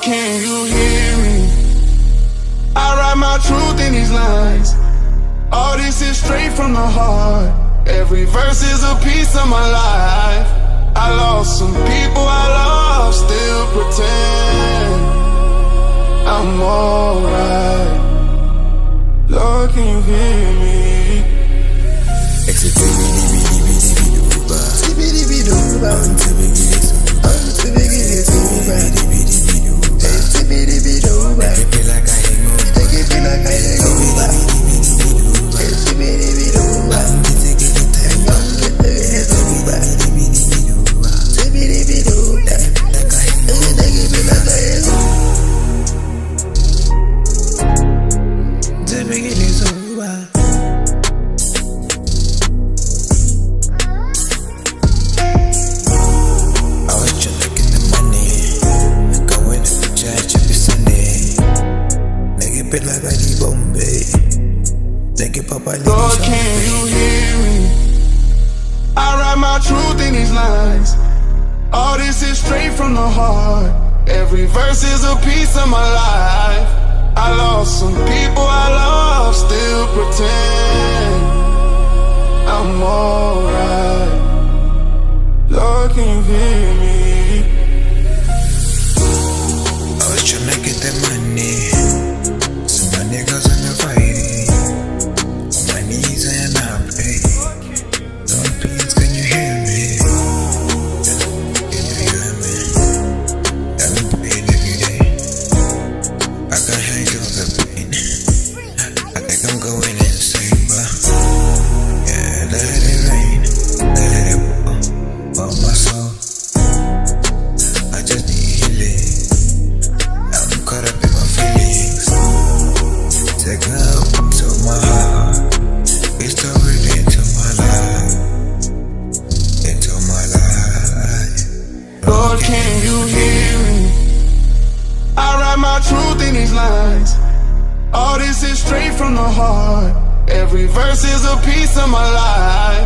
can you hear me? I write my truth in these lines. All this is straight from the heart. Every verse is a piece of my life. I lost some people I love, still pretend I'm alright. Lord, can you hear me? Lord, can you hear me? I write my truth in these lines. All this is straight from the heart. Every verse is a piece of my life. I lost some people I love, still pretend I'm alright. Lord, can you hear me? I was tryna get that money. So my niggas in the fight. On my knees and I pray. Lord, please, can you hear me? Can you hear me? I've been praying every day. I can't handle the pain. I think I'm going insane, but yeah, let it rain, let it pour my soul. I just need healing. I'm caught up in my feelings. Take love to my heart. Restore it into my life. Into my life. Lord, can you hear me? I write my truth in these lines. All this is straight from the heart. Every verse is a piece of my life.